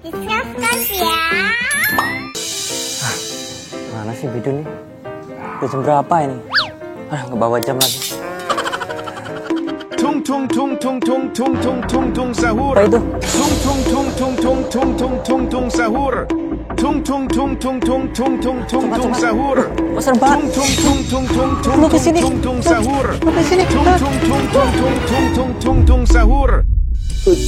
Discuss ya. Mana sih Bidun nih? Udah jam berapa ini? Nggak bawa jam lagi. Tung tung tung tung tung tung tung tung tung sahur. Apa itu? Tung tung tung tung tung tung tung tung tung sahur. Tung tung tung tung tung tung tung tung tung sahur. Serem banget. Tung tung tung tung tung Lu kesini. tung tung sahur. Lu kesini. Tung tung tung tung tung tung tung tung tung sahur. Tung.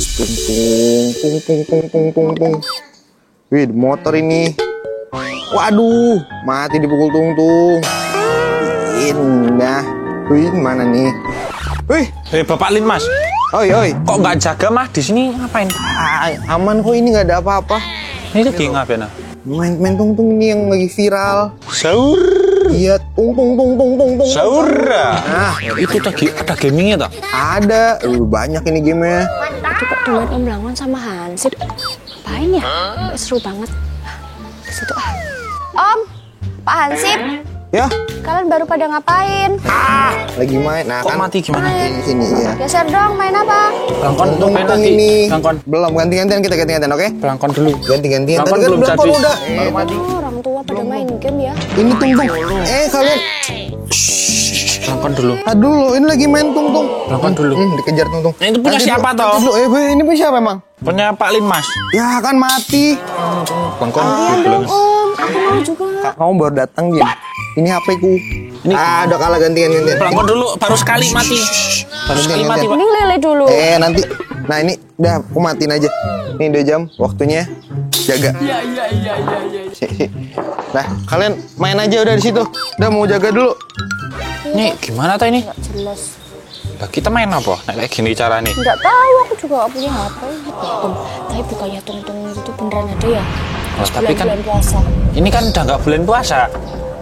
Wih, motor ini. Waduh, mati dipukul tung. Indah. Wih, mana nih? Wih, Bapak Lin Mas, oi. kok nggak jaga mah di sini ngapain? Aman kok, ini nggak ada apa-apa. Ini lagi ngapain? Main tung ini yang lagi viral. Sahur. Iya, tung. Sahur. Nah, Itu tadi ada gamingnya tak? ada. Banyak ini gamenya. Itu kok teman Om Langwan sama Hansip. Ngapain ya? Seru banget. Ke situ ah. Om, Pak Hansip, Ya, kalian baru pada ngapain? lagi main. Nah, Kok kan mati gimana? di sini ya. Geser dong, main apa? Pelangkon Tung main lagi. ini. Pelangkon. Belum ganti-gantian, kita ganti-gantian, oke? Pelangkon dulu. Ganti-gantian. Pelangkon Tadi kan belum pelangkon jadi. udah. Baru mati. Oh, orang tua pada main game ya. Ini tung. Kalian. Pelangkon dulu. Dulu, ini lagi main tung. Pelangkon dulu. Dikejar tung. Nah, itu punya Nanti siapa dulu, toh? nanti dulu. Ini punya siapa emang? Punya Pak Lin Mas. Ya kan mati. Pelangkon. Dong, Om, aku mau juga. Kamu baru datang dia. Ini HP ku. Ini- Udah kalah gantian. Pelangkon dulu, baru sekali mati. Baru sekali mati, Pak. Ini lele dulu. Nanti. Nah ini udah aku matiin aja. Ini 2 jam waktunya. Jaga. Iya. Nah, kalian main aja udah di situ. Udah mau jaga dulu. Ini gimana tuh ini? Nggak jelas. Lah kita main apa? Nah, kayak gini cara nih. Nggak tahu, aku juga nggak punya HP. Om, tapi bukannya tung itu beneran ada ya? Oh, tapi kan Bulan puasa. ini kan udah nggak bulan puasa.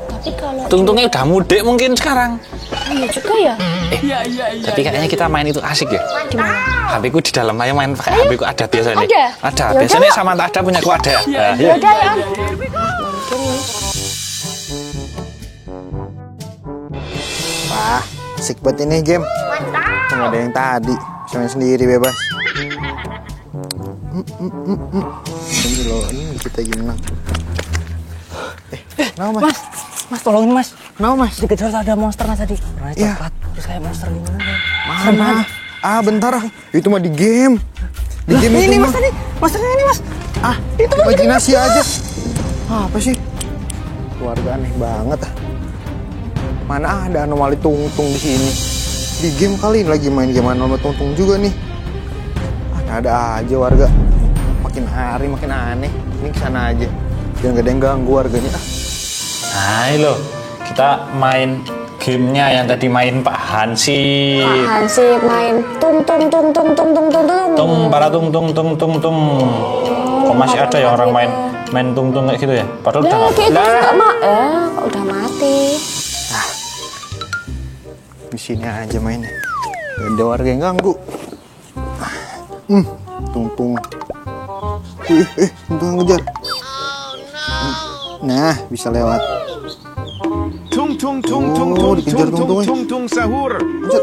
Tapi kalau Tungtungnya udah mudik mungkin sekarang. iya juga ya. Tapi kayaknya kita main itu asik ya. Gimana? HP ku di dalam aja main pakai HP ku ada biasanya. Ada? Ada. Ya Biasanya udah. sama tak ada punya ku ada. Nah, Ya iya. udah ya Om. Mungkin nih. Wah, asik banget ini game. Nggak ada yang tadi. Bisa main sendiri bebas. Ini loh, ini kita gimana? Kenapa mas? Mas tolongin mas. Kenapa mas? Dikejar ada monster mas tadi. Warnanya Iya. coklat. Terus kayak monster gimana? Mana? Bentar. Itu mah di game. Di game itu Ini mah. mas tadi. Monsternya ini mas. Itu imajinasi aja. Apa sih? Keluarga aneh banget. Mana ada anomali tungtung di sini? Di game kali ini lagi main game anomali tungtung juga nih. Ada aja warga. Makin hari makin aneh. Ini kesana aja. Jangan gak ada yang ganggu warganya. Nah, ini loh. Kita main gamenya yang tadi main Pak Hansip. Pak Hansip main tung. Para tung. Kok masih ada ya orang main tung kayak gitu ya? Padahal udah Lah, nggak. kita kok udah mati. Di sini aja mainnya. Gak ada warga yang ganggu. Tungtung. Tungtung ngejar. Nah, bisa lewat. Tung tung tung Oh, tung tung dikejar tung tungtungnya. tung tung sahur. Mencet.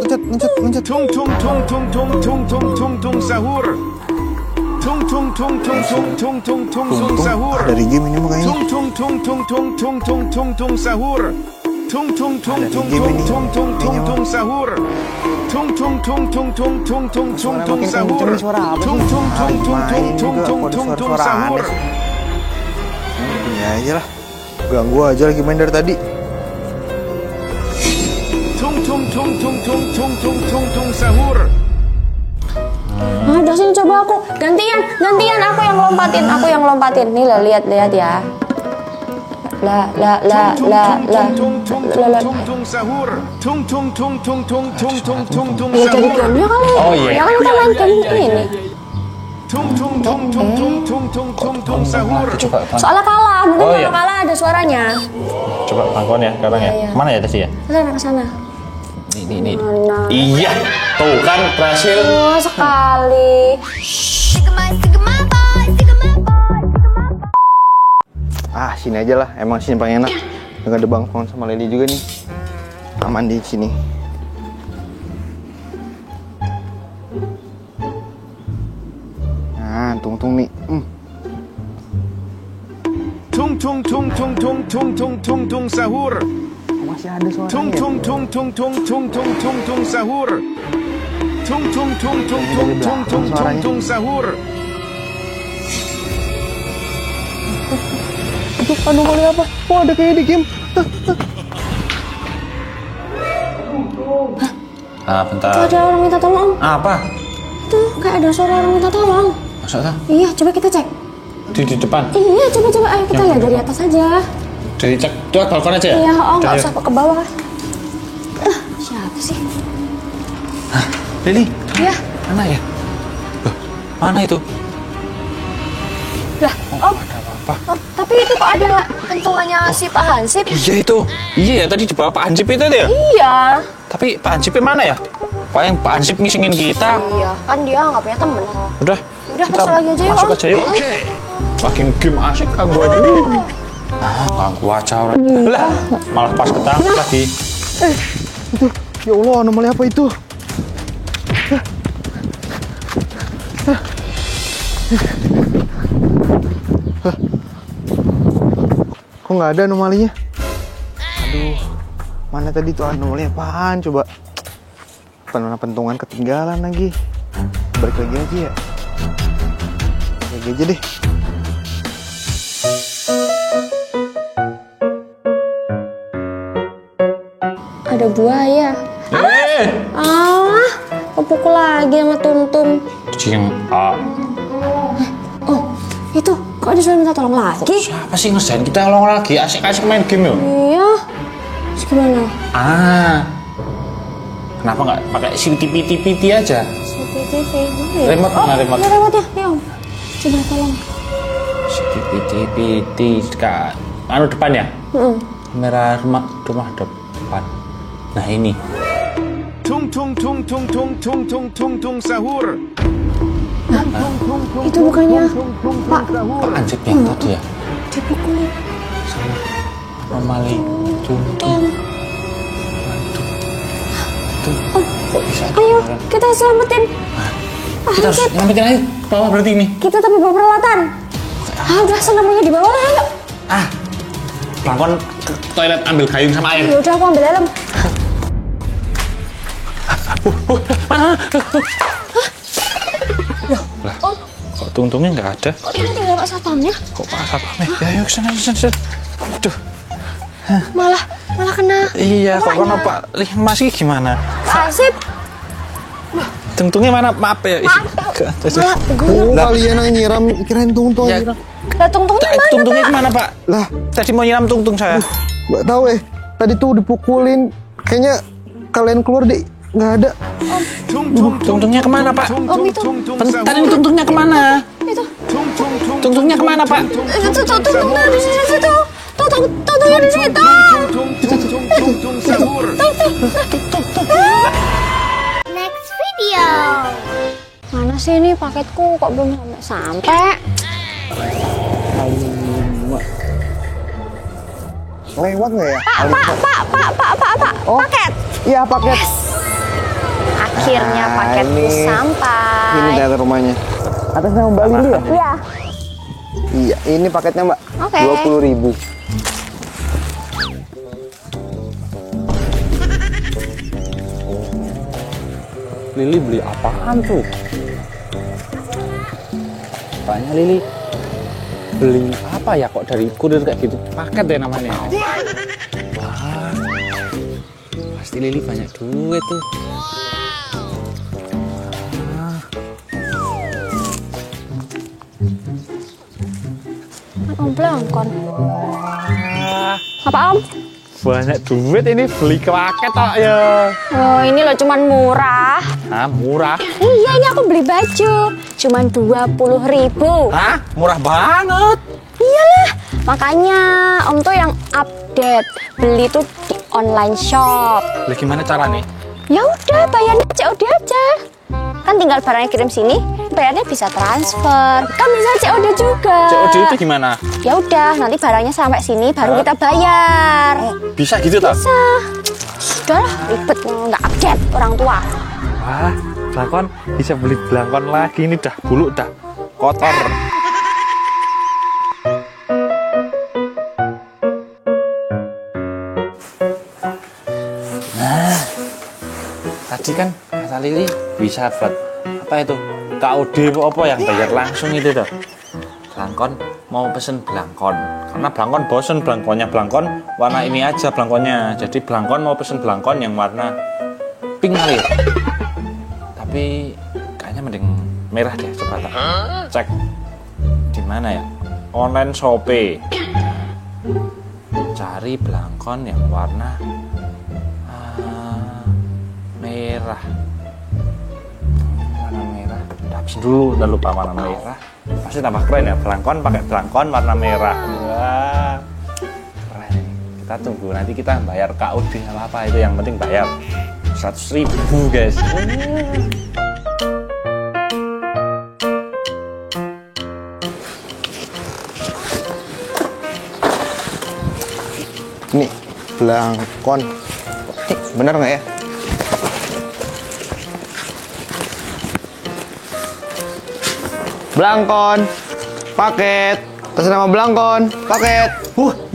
Tung tung tung tung tung tung tung tung tung sahur. Tung tung tung tung tung tung tung tung tung sahur. Dari game ini mah kayaknya. Tung tung tung tung tung tung tung tung tung sahur. Tung tung tung tung game tung ini. tung tung tung Kayaknya tung sahur. Tung tung tung tung tung tung tung tung tung makin sahur. kenceng, suara apa sih? Tung tung tung tung Main tung juga, tung kok ada tung tung suara-suara sahur. aneh. Ini aja lah. Ganggu aja lagi main dari tadi. Tung tung tung tung tung tung tung tung tung sahur. Udah sini coba aku gantian aku yang lompatin. Nih lah lihat ya. La. Tung tung sahur. Tung tung tung tung tung tung tung tung tung Ya jadi sahur. gamenya kali. Oh, iya. Ya kan kita main game ini. Tung tung tung tung tung tung tung tung tung sahur. Coba Soalnya kalah, mungkin Oh, iya. kalau kalah ada suaranya. coba pelangkon ya sekarang ya. Iya. Mana ya tadi ya? Ke sana. Ini. Mana? Iya. Tuh kan berhasil. Oh, sekali. Sini aja lah. Emang sini paling enak. Gak ada Bang Fon sama Leli juga nih. Aman di sini. Nah, tungtung nih. tung tung tung tung tung tung tung tung sahur. Masih ada suaranya. Tung tung tung tung tung tung tung tung tung sahur. Tung tung tung tung tung tung tung tung tung sahur. Itu anomali apa? Oh, ada kayak di game. Ah, bentar. Itu ada orang minta tolong. Apa? Tuh, kayak ada suara orang minta tolong. Masa tak? Iya, coba kita cek. Di depan. Iya, coba. Ayo kita lihat dari atas aja. Dari cek tuh balkon aja ya? Iya, nggak Dari- usah ke bawah. Siapa sih? Lili, Iya. mana ya? Loh, mana itu? Lah, Om. Tapi itu kok ada kentungannya si Pak Hansip? Iya itu. Iya ya, tadi di bawah Pak Hansip itu ya? Iya. Tapi Pak Hansipnya mana ya? Pak Hansip ngisingin kita. Iya, kan dia nggak punya temen. Udah, Udah, kita masuk lagi aja yuk, masuk Om. aja yuk. Makin game asik ganggu aja. Ganggu aja orang. Lah, malah pas ketangkep lagi. Itu, ya Allah, anomali apa itu? Kok nggak ada anomalinya? Aduh, mana tadi tuh anomali apaan coba? Pentungan ketinggalan lagi. Balik lagi aja ya. Balik aja deh. Ada buaya. Kepukul lagi sama Tung-Tung. Cing, Oh, itu kok ada suara minta tolong lagi? siapa sih ngerjain kita long lagi? Asik-asik main game yuk. Iya. Terus gimana? Kenapa nggak pakai CCTV aja? CCTV. Mana ya? Remote mana remote? Ini remote-nya. Ya, Om. Coba tolong. CCTV kak, anu depan ya? Kamera rumah depan. Nah ini. Tung tung tung tung tung tung tung tung tung sahur. Itu bukannya Pak Pak Hansip yang tadi ya? dipukulin. Normali Tung. kok bisa? Ayo, kita selamatin. Kita harus nyelamatin aja. Bawa berarti ini. Kita tapi bawa peralatan. Udah senamnya di bawah lah, ayo. Pelakon ke toilet ambil gayung sama air. Ya udah, aku ambil helm. Lah, kok Tung-Tungnya nggak ada? Kok ini tinggal Pak Satpamnya? Kok Pak Satpamnya? Ya yuk kesana. Aduh, Malah kena. iya kok kena Pak Mas ini gimana? Pak Hansip. Tung-Tungnya mana? Maaf ya. Malah Oh, kalian yang nyiram, kirain Tung-Tung Ya. nyiram. Lah Tung-Tungnya mana, Tung-Tungnya Pak? kemana Pak? Lah, Tadi mau nyiram Tung-Tung saya. nggak tahu tadi tuh dipukulin. Kayaknya kalian keluar deh, nggak ada. Tung tung Tung-Tungnya kemana Pak? tung Om, tung itu. tung tung Tadi sahur. Tung-Tungnya kemana? Itu. Tung tung tung Tung-Tungnya kemana Pak? Tung-Tungnya di situ. Tung-Tungnya di situ. tung tung tung tung tung sahur. Next video. Mana sih ini paketku kok belum sampai? Lewat nggak ya? Pak. Oh. Paket. Iya, paket. Akhirnya paketku ini. sampai. Ini dari rumahnya. Atas nama Mbak Lili ya? Iya. Iya, ini paketnya Mbak. Oke. 20.000. Lili beli apaan tuh? Tanya Lili beli apa ya kok dari kurir kayak gitu? Paket deh namanya. Wah, pasti Lili banyak duit tuh. Om Blangkon. Apa Om? Banyak duit ini beli paket tak ya? Oh ini loh cuman murah. Murah. Iya ini aku beli baju. Cuman 20.000. Hah? Murah banget. Iyalah. Makanya Om tuh yang update. Beli tuh di online shop. Lah gimana caranya? Ya udah bayarnya COD aja. Kan tinggal barangnya kirim sini, bayarnya bisa transfer. Kan bisa COD juga. COD itu gimana? Ya udah, nanti barangnya sampai sini baru kita bayar. Bisa gitu tak? Bisa. Sudahlah, ribet nggak update orang tua. Wah, Blangkon bisa beli Blangkon lagi. Ini dah buluk dah kotor. Tadi kan kata Lili bisa buat apa itu? KOD apa yang bayar langsung itu tuh. Blangkon mau pesen blangkon. Karena blangkon bosen blangkonnya blangkon warna ini aja blangkonnya. Jadi blangkon mau pesen blangkon yang warna pink kali. Tapi kayaknya mending merah deh, coba tak cek di mana ya? Online Shopee. Cari blangkon yang warna merah. Warna merah. Habis dulu udah lupa warna merah. Pasti tambah keren ya, blangkon pakai blangkon warna merah. Wah, keren. Kita tunggu nanti kita bayar KOD apa itu, yang penting bayar 100.000 guys. Nih, blangkon. Nih, bener nggak ya? Blangkon, paket. Atas nama Blangkon, paket.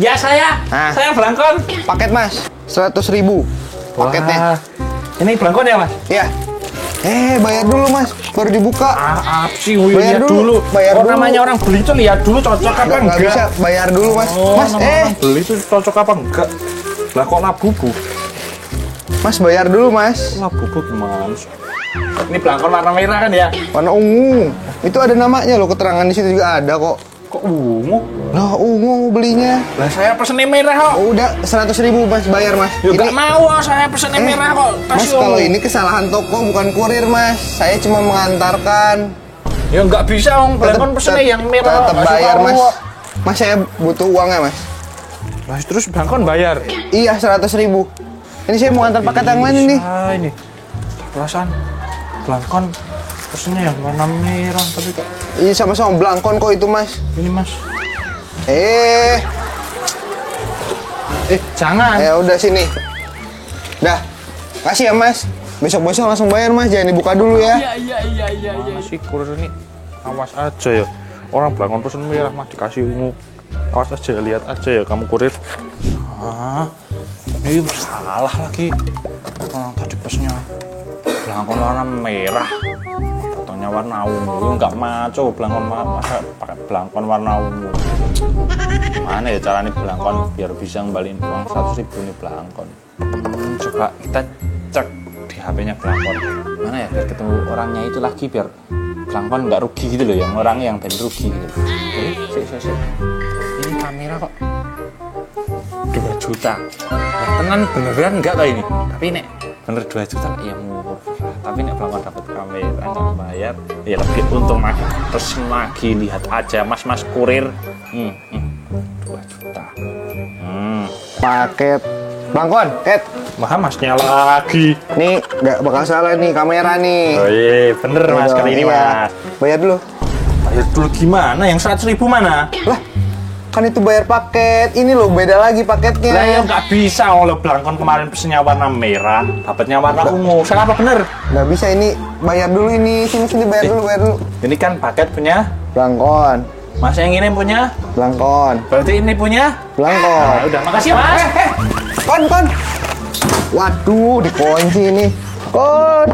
Ya saya. Nah. Saya blangkon. Paket mas, 100.000 paketnya. Wah, ini blangkon ya mas? Ya. Bayar dulu mas, baru dibuka. Sih, Bayar lihat dulu, bayar dulu. Namanya orang beli itu lihat dulu cocok apa Nggak enggak. bisa, bayar dulu mas. Mas, orang beli itu cocok apa enggak? Lah kok labubu? Mas bayar dulu mas. Labubu gimana sih? Ini blangkon warna merah kan ya? Warna ungu. Itu ada namanya loh, keterangan di situ juga ada kok. Kok ungu? Lah ungu belinya. Lah saya pesennya merah kok. Udah 100.000 mas, bayar mas. Ya nggak mau, saya pesennya merah kok. Mas kalau ini kesalahan toko bukan kurir mas. Saya cuma mengantarkan. Ya nggak bisa om, blangkon pesennya yang merah. Tetap bayar mas. Mas saya butuh uangnya mas. Mas terus blangkon bayar? Iya 100.000. Ini saya mau antar paket yang mana nih? Ini perasaan blangkon pesennya yang warna merah tapi kok Iya sama-sama blangkon kok itu mas. ini mas. Jangan. Ya udah sini. Dah. Kasih ya mas. Besok-besok langsung bayar mas. Jangan dibuka dulu ya. Masih kurir ini awas aja ya. Orang blangkon pesen merah mah dikasih ungu. Awas aja, lihat aja ya kamu kurir. Ini salah lagi. Tadi pesennya blangkon warna merah, fotonya warna ungu. Nggak maco blangkon masa pakai blangkon warna ungu. Mana ya caranya blangkon biar bisa ngembaliin uang 100.000 nih blangkon. Coba kita cek di HP-nya blangkon. Mana ya biar ketemu orangnya itu lagi, biar blangkon nggak rugi gitu loh, yang orang yang ben rugi gitu. Sih. Ini kamera kok 2 juta. Ya tenan beneran enggak kok ini? Tapi nek bener 2 juta ya murah. Tapi nek blangkon dapat kamera nggak bayar, ya lebih untung mas. Terus lagi lihat aja mas kurir. 2 juta. Paket blangkon, Ket. Mahal masnya lagi. Nih nggak bakal salah nih kamera nih. Oh iya, bener mas kali ini Iya. mas. Bayar dulu. Bayar dulu gimana? Yang 100.000 mana? Lah, kan itu bayar paket. Ini loh beda lagi paketnya. Lah ya nggak bisa, oleh blangkon kemarin pesennya warna merah, dapatnya warna ungu. Salah apa bener? Nggak bisa ini, bayar dulu ini. Sini bayar dulu. Ini kan paket punya Blangkon, mas, yang ini punya. blangkon, Berarti ini punya. blangkon. Udah, makasih ya mas. Kon. Waduh, dikunci ini. Kon.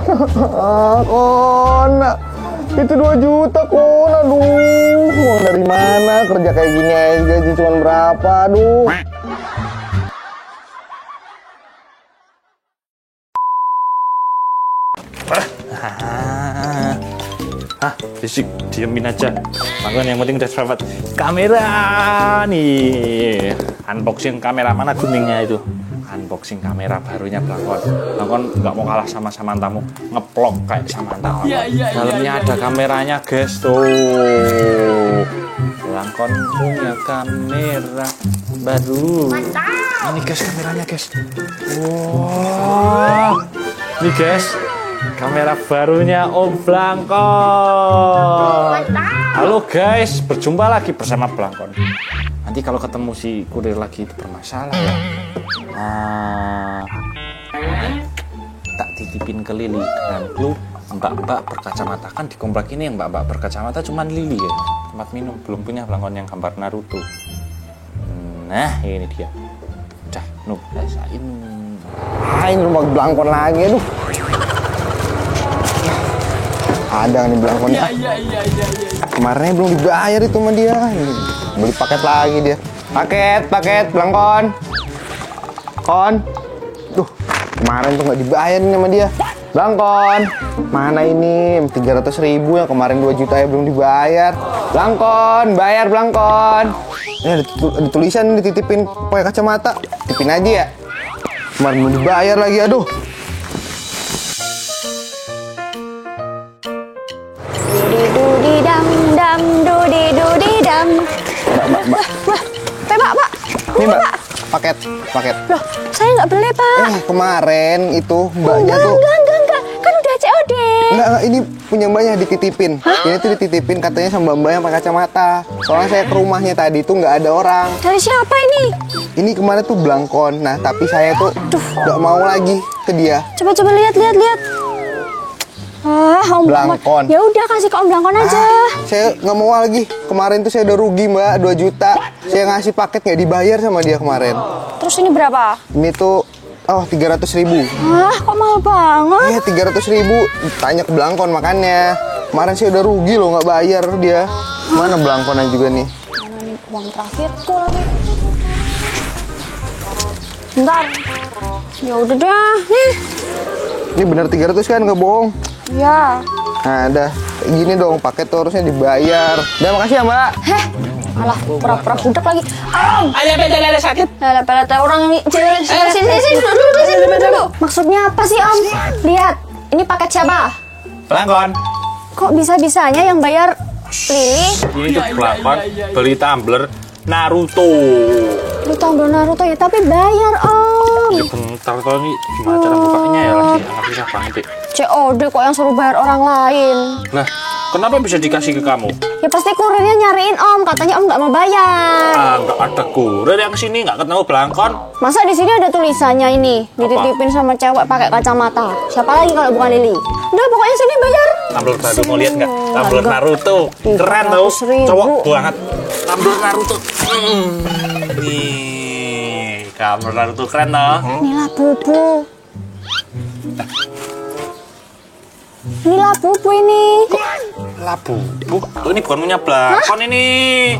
Kon. Itu 2 juta, Kon. Aduh, uang dari mana? Kerja kayak gini aja gaji cuma berapa? Aduh. Fisik, diemin aja. Makanya yang penting udah dapat kamera nih. Unboxing kamera mana kuningnya itu? Unboxing kamera barunya blangkon. Blangkon nggak mau kalah sama Samantamu, ngeplok kayak Samanta. Dalamnya ada kameranya guys tuh. Blangkon punya kamera baru. Ini guys kameranya guys. Wow. Ini guys. Kamera barunya Om Blangkon. Halo guys, berjumpa lagi bersama Blangkon. Nanti kalau ketemu si kurir lagi itu bermasalah ya. Tak titipin ke Lili dan lu mbak-mbak berkacamata. Kan di komplek ini yang mbak-mbak berkacamata cuman Lili ya. Tempat minum, belum punya Blangkon yang gambar Naruto. Nah ini dia. Udah, rasain. Ini rumah blangkon lagi, aduh. Ada nih belangkonnya. Kemarinnya belum dibayar itu sama dia. Beli paket lagi dia. Paket belangkon. Kon. Tuh, kemarin tuh nggak dibayar nih sama dia. Belangkon. Mana ini? 300.000 yang kemarin 2 juta ya belum dibayar. Belangkon, bayar belangkon. Ini ada tulisan dititipin pakai kacamata. Titipin aja ya. Kemarin belum dibayar lagi, aduh. Dudi dam dam dudi dudi dam. Mbak. Pak. Ini Mbak, paket. Loh, saya nggak beli, Pak. Kemarin itu mbaknya tuh. Enggak. Kan udah COD. Enggak, ini punya mbaknya dititipin. Ini tuh dititipin katanya sama mbak yang pakai kacamata. Soalnya saya ke rumahnya tadi tuh nggak ada orang. Dari siapa ini? Ini kemarin tuh belangkon. Nah, tapi saya tuh nggak mau lagi ke dia. Coba lihat. Om Belangkon. Ya udah kasih ke Om Belangkon aja. Saya nggak mau lagi. Kemarin tuh saya udah rugi Mbak, 2 juta. Saya ngasih paket nggak dibayar sama dia kemarin. Terus ini berapa? Ini tuh 300.000. Kok mahal banget? Iya 300.000. Tanya ke belangkon makannya. Kemarin saya udah rugi loh nggak bayar dia. Mana belangkonnya juga nih? Mana nih uang terakhirku lagi? Bentar. Ya udah dah. Nih. Ini bener 300 kan, nggak bohong. Ya. Nah, dah gini dong, paket tuh harusnya dibayar. Udah, makasih ya, Mbak. Alah, pura-pura budak lagi. Ada sakit. Pelet orang ini. Sini, dulu. Maksudnya apa sih, Om? Lihat, ini paket siapa? Pelangkon. Kok bisa-bisanya yang bayar Lili? Ini tuh pelangkon beli tumbler Naruto. Lu tombol Naruto ya, tapi bayar, Om. Ya bentar, kalau ini gimana cara bukanya ya lagi nggak bisa banget deh. COD kok yang suruh bayar orang lain. Nah, kenapa bisa dikasih ke kamu? Ya pasti kurirnya nyariin Om, katanya Om nggak mau bayar. Nggak ada kurir yang sini, nggak ketemu belangkon. Masa di sini ada tulisannya ini, dititipin sama cewek pakai kacamata. Siapa lagi kalau bukan Lili? Udah pokoknya sini bayar. Tumbler baru mau lihat nggak? Tumbler Naruto, keren tau, 300.000. cowok banget. Tumbler Naruto. Nih, tumbler Naruto keren tau. Inilah bubu. Inilah bubu ini. Labu, ini bukan punya belangkon ini.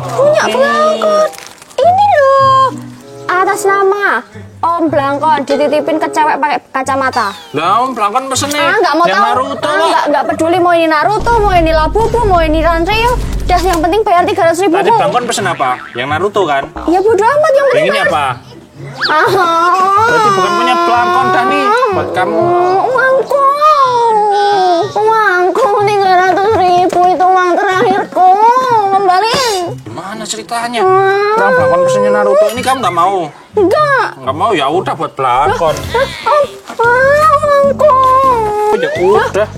Punya belangkon. Ini loh. Atas nama Om Belangkon dititipin ke cewek pakai kacamata. Lah, Om belangkon pesen nih. Nggak mau yang tahu. Naruto kok. Nggak peduli mau ini Naruto, mau ini Labubu, mau ini Ranrio. Dah yang penting bayar 300.000. Tadi belangkon pesen apa? Yang Naruto kan? Ya bodo amat yang penting. Yang ini bayar. apa? Berarti bukan punya belangkon dah nih buat kamu. Uangku 300.000 itu uang terakhirku. Kembaliin. Gimana ceritanya? Orang belangkon pesennya Naruto ini kamu nggak mau? Enggak. Nggak mau ya udah buat belangkon. Uangku. Ya udah.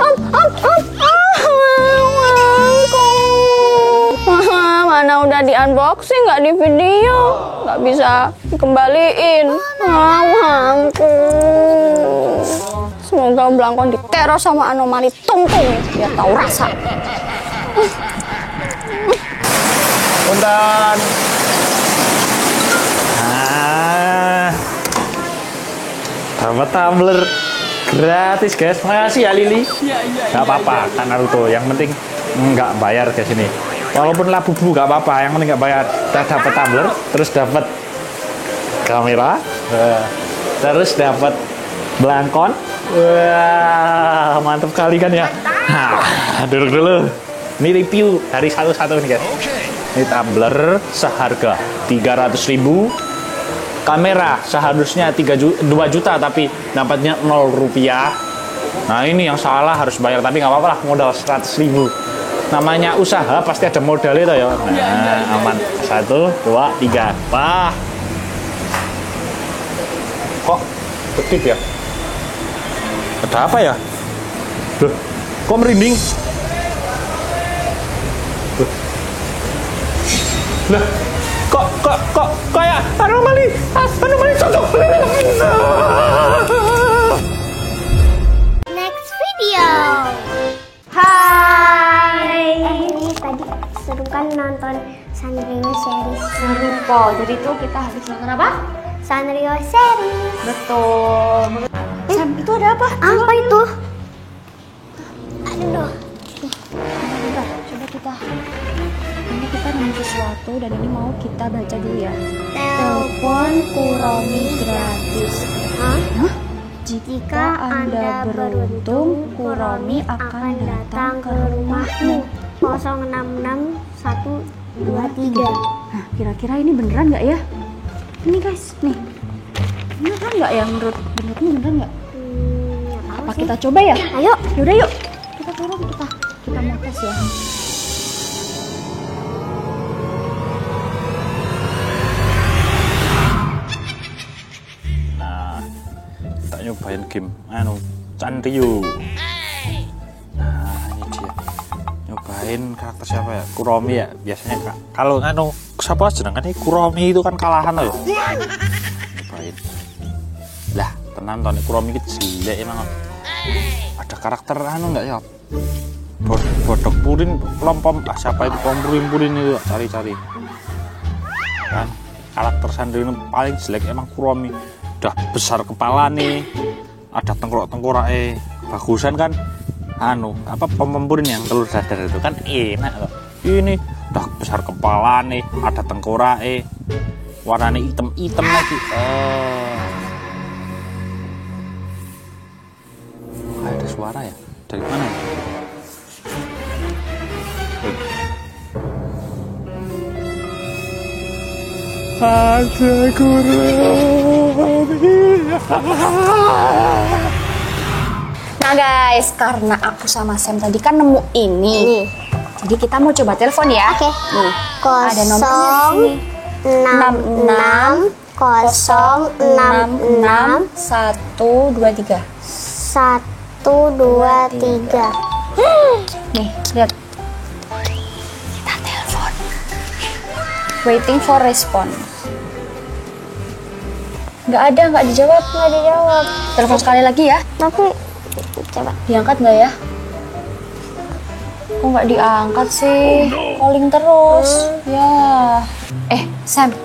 Mana udah di unboxing, nggak di video, nggak bisa dikembaliin. Uangku. Semoga Om Belangkon diteror sama anomali tungtung biar tahu rasa. Punten. Dapat tumbler gratis guys. Makasih ya Lili. Gak apa-apa kan Naruto. Yang penting nggak bayar ke sini. Walaupun Labubu nggak apa-apa. Yang penting nggak bayar. Kita dapat tumbler, terus dapat kamera, terus dapat belangkon. Wah, mantap kali kan ya. Nah, duduk dulu. Ini review dari satu-satu nih guys. Ini tumbler seharga 300.000. Kamera seharusnya 2 juta tapi dapatnya 0 rupiah. Nah ini yang salah harus bayar tapi nggak apa-apa lah, modal 100.000. Namanya usaha pasti ada modal itu ya. Nah aman. 1, 2, 3. Wah. Kok kedip ya? Ada apa ya? Duh, kok merinding? Duh. Lah, kok kayak anomali cocok. Next video. Hai. Ini tadi seru kan nonton Sanrio series. Seru kok. Jadi tuh kita habis nonton apa? Sanrio series. Betul. Sam, itu ada apa? Apa itu? Aduh. Ini kita nemu sesuatu dan ini mau kita baca dulu ya. Telepon Kuromi gratis. Hah? Jika Anda beruntung, Kuromi akan datang ke rumahmu. 066123. Nah, kira-kira ini beneran nggak ya? Ini guys, nih. Beneran nggak ya menurutmu beneran nggak? Apa kita coba ya? Ayo. Yaudah yuk. Kita turun kita mau tes ya. Nah, kita nyobain game Sanrio. Nah, ini dia. Nyobain karakter siapa ya? Kuromi ya. Biasanya kalau siapa jenengan ini Kuromi itu kan kalahan loh. Nyobain. Lah, tenan to nek Kuromi iki jelek emang. Ada karakter enggak ya? Bodok purin kelompok siapa itu purin itu cari-cari. Kan karakter Sanrio ini paling jelek emang Kuromi. Udah besar kepala nih, ada tengkorak bagusan kan pemempurin yang telur dadar itu kan enak loh. Ini udah besar kepala nih, ada tengkorak warnanya hitam lagi. Ada suara ya dari mana ya? Ada Kuromi. Nah guys, karena aku sama Sam tadi kan nemu ini. Jadi kita mau coba telepon ya. Oke. Nih, ada nomornya di sini. 66 Nih, lihat. Kita telepon. Waiting for response. Nggak dijawab. Telepon sekali lagi ya. Tapi coba Diangkat nggak ya? Kok nggak diangkat sih? Calling terus. Ya. Sam.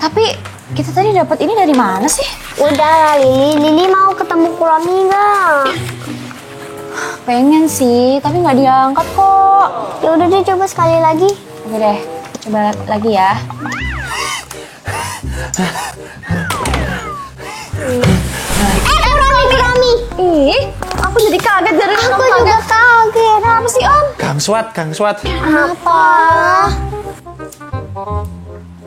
Tapi kita tadi dapat ini dari mana sih? udah Lili mau ketemu Kuromi nggak? Pengen sih, tapi nggak diangkat kok. Ya udah deh, coba sekali lagi. Oke deh, coba lagi ya. Kuromi. Ih, aku jadi kaget dari Aku juga kaget. Apa sih Om? Gang Swat. Apa?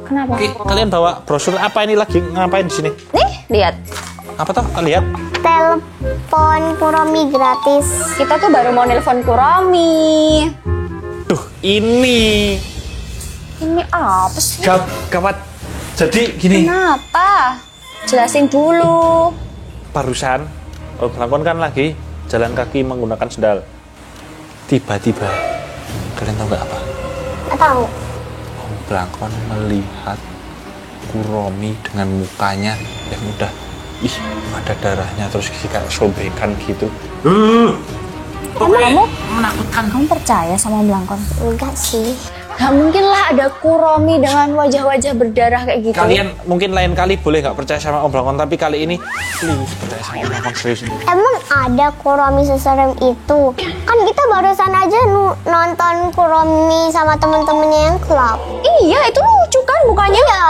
Kenapa? Kalian bawa brosur apa ini lagi ngapain di sini? Nih, lihat. Apa toh? Lihat. Telepon Kuromi gratis. Kita tuh baru mau nelpon Kuromi. Tuh, ini. Ini apa sih? Gawat. Jadi gini. Kenapa? Jelasin dulu. Barusan Blangkon kan lagi jalan kaki menggunakan sendal. Tiba-tiba kalian tahu nggak apa? Nggak tahu. Blangkon melihat Kuromi dengan mukanya yang udah ada darahnya terus kayak sobekan gitu. Kamu menakutkan. Kamu percaya sama Blangkon? Enggak sih. Gak mungkin lah ada Kuromi dengan wajah-wajah berdarah kayak gitu. Kalian mungkin lain kali boleh nggak percaya sama Om Blangkon, tapi kali ini please percaya sama Om Blangkon, serius. Emang ada Kuromi seserem itu? Kan kita barusan aja nonton Kuromi sama temen-temennya yang klub. Iya, itu lucu kan mukanya? Iya.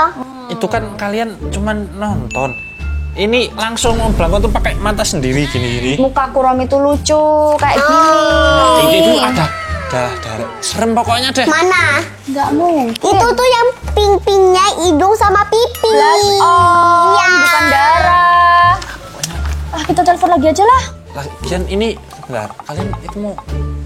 Itu kan kalian cuman nonton. Ini langsung Om Blangkon tuh pakai mata sendiri gini. Muka Kuromi tuh lucu kayak gini. Itu ada darah. Serem pokoknya deh. Mana? Nggak mungkin. Itu tuh yang pink-pinknya hidung sama pipi. Oh, Iya. bukan darah. Kita telepon lagi aja lah. Lagian ini enggak, kalian itu mau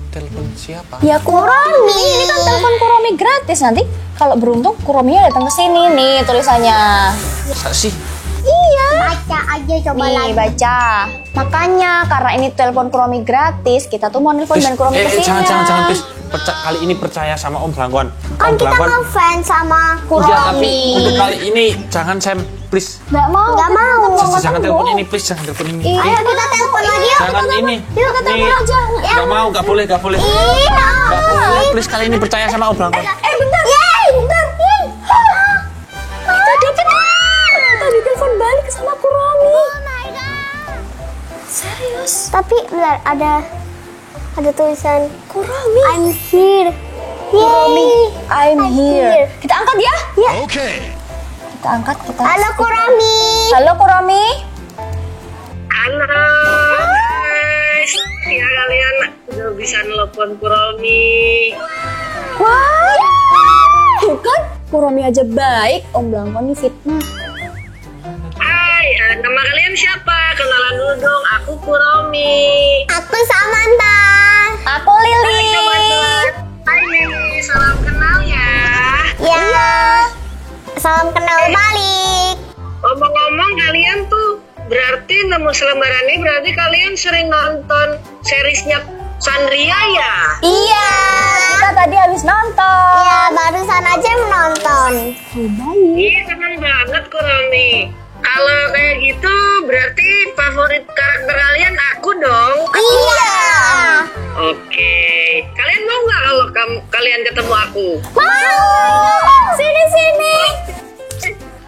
telepon siapa? Ya Kuromi. Ini kan telepon Kuromi gratis. Nanti kalau beruntung Kurominya datang ke sini nih tulisannya. Masa sih? Iya. Baca aja coba Nih lagi. baca. Makanya karena ini telepon Kuromi gratis, kita tuh mau nelpon dan Kuromi kesini. Jangan please. Kali ini percaya sama Om Blangkon. Kan kita ngefans sama Kuromi. Iya, tapi untuk kali ini jangan Sam, please. Nggak mau. Nggak mau. Jangan telepon ini, please. Jangan telepon ini. Ayo kita telepon lagi yuk. Jangan ini. Yuk kita telepon aja. Nggak mau, nggak boleh. Iya. Nggak boleh, please. Kali ini percaya sama Om Blangkon. Bentar. Bentar. Kita ditelepon balik sama Kuromi. Oh my god. Serius? Tapi bentar, ada tulisan Kuromi. I'm here. Kuromi, I'm here. Kita angkat ya? Ya. Okay. Kita angkat, kita. Halo Kuromi. Halo Kuromi. Halo guys, ya kalian udah bisa nelpon Kuromi. Wah, bukan Kuromi aja baik, Om Blangkon ini fitnah. Hai, nama kalian siapa? Kenalan dulu dong, aku Kuromi. Aku Samantha. Aku Lili. Hai Lili, salam kenal ya. Ya. Salam kenal balik. Ngomong-ngomong kalian tuh berarti nemu selembaran ini berarti kalian sering nonton seriesnya Sandria ya? Iya, kita tadi habis nonton. Ya, barusan aja menonton. Ih, seneng banget Kuromi. Kalau kayak gitu berarti favorit karakter kalian aku dong. Iya. Oke, kalian mau nggak kalau kalian ketemu aku? Mau. Sini.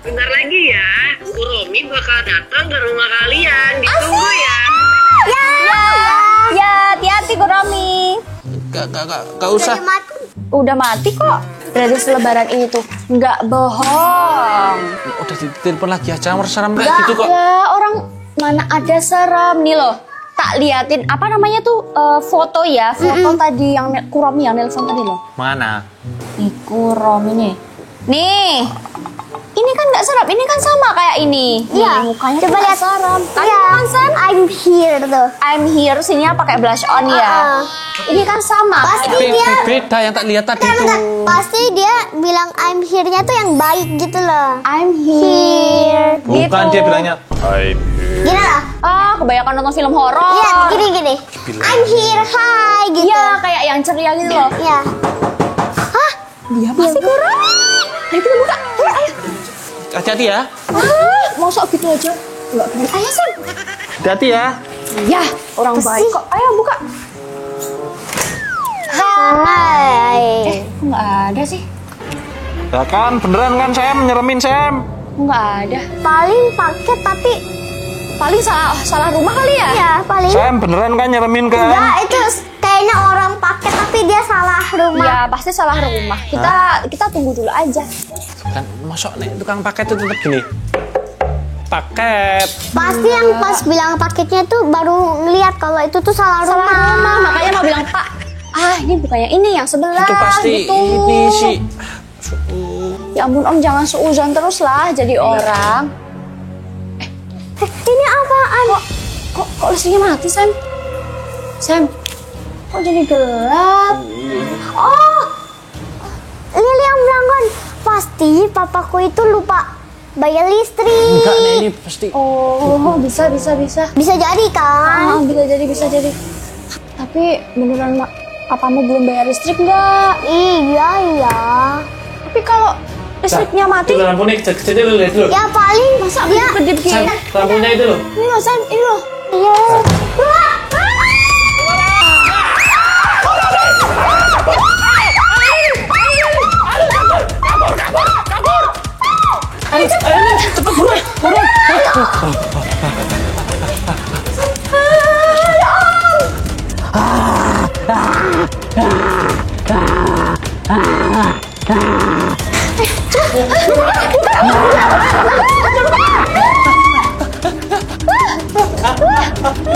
Bentar lagi ya, Kuromi bakal datang ke rumah kalian. Ditunggu ya. Ya, hati-hati Kuromi. Gak usah. Udah mati kok. Dari selebaran ini tuh nggak bohong. Udah ditelepon lagi aja, serem kayak gitu kok. Ya, orang mana ada serem nih loh. Tak liatin apa namanya tuh foto ya, foto tadi yang Kuromi yang nelfon tadi loh. Mana? Nih Kuromi nih. Nih. Ini kan nggak serem, ini kan sama kayak ini. Iya. Nih, mukanya Coba tuh lihat. serem. Kan Iya. kan Sam? I'm here tuh. I'm here, sininya pakai blush on ya. Ini kan sama. Pasti kayak- dia. Beda yang tak lihat tadi Bentar. tuh. Pasti dia bilang I'm here-nya tuh yang baik gitu loh. I'm here. Bukan Gitu. dia bilangnya. Hai. Gini lah. Ah, kebanyakan nonton film horor. Iya, gini. I'm here, hi gitu. Iya, kayak yang ceria gitu loh. Iya. Hah? Dia pasti Kuromi. Ayo kita buka. Ayo. Hati-hati ya. Mau sok gitu aja. Enggak bener. Ayo, Sam. Hati-hati ya. Ya, orang baik kok. Ayo buka. Hai. Kok nggak ada sih? Ya kan, beneran kan Sam, nyeremin Sam. Kok nggak ada? Paling paket tapi Paling salah rumah kali ya? ya paling Sam beneran kan nyeremin kan? enggak itu kayaknya orang paket tapi dia salah rumah. Ya pasti salah rumah. Kita tunggu dulu aja. Kan masuk nih tukang paket itu tetep gini. Paket. Pasti yang pas bilang paketnya tuh baru ngeliat kalau itu tuh salah rumah. Makanya mau bilang Pak. Ini bukannya ini yang sebelah. Itu pasti gitu. ini sih. Ya ampun Om, jangan suuzon terus lah jadi orang. Ini apaan? Kok listriknya mati, Sam? Sam, kok jadi gelap? Oh, Lili yang Blangkon. Pasti papaku itu lupa bayar listrik. Enggak nih ini pasti. Oh, bisa. Bisa jadi kan? Bisa jadi. Tapi beneran papamu belum bayar listrik nggak? Iya. Tapi kalau listriknya mati, Itu lampunya kecil dulu lihat dulu. Ya paling masa dia gede begini? Lampunya itu loh. Ini loh, Sam, ini loh. Iya.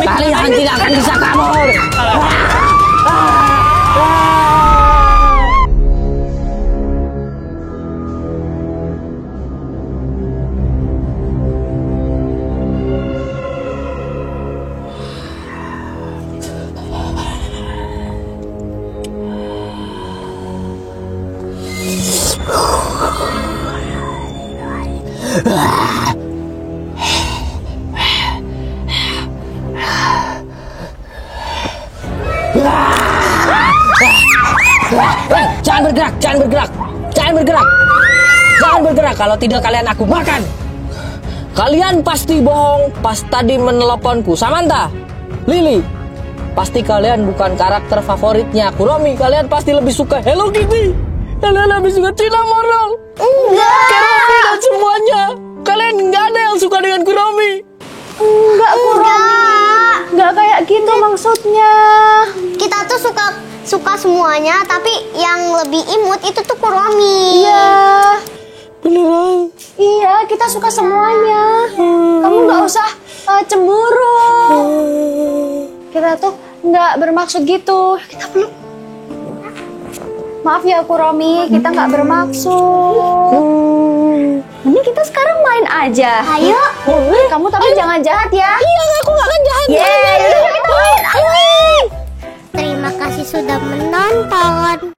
Kalian tidak akan bisa kabur. Jangan bergerak. Kalau tidak kalian aku makan. Kalian pasti bohong pas tadi meneleponku. Samantha, Lili, pasti kalian bukan karakter favoritnya Kuromi. Kalian pasti lebih suka Hello Kitty. Kalian lebih suka Cinnamoroll. Kuromi dan semuanya. Kalian nggak ada yang suka dengan Kuromi. Enggak, Kuromi. Enggak kayak gitu maksudnya. Kita tuh suka suka semuanya, tapi yang lebih imut itu tuh Kuromi. Iya. Beneran? Iya, kita suka semuanya. Kamu nggak usah cemburu. Kita tuh nggak bermaksud gitu. Kita peluk. Maaf ya Kuromi, kita nggak bermaksud. Ini kita sekarang main aja. Ayo. Kamu tapi jangan jahat ya. Iya, aku nggak akan jahat. Yeay, yaudah kita main. Ayo. Terima kasih sudah menonton.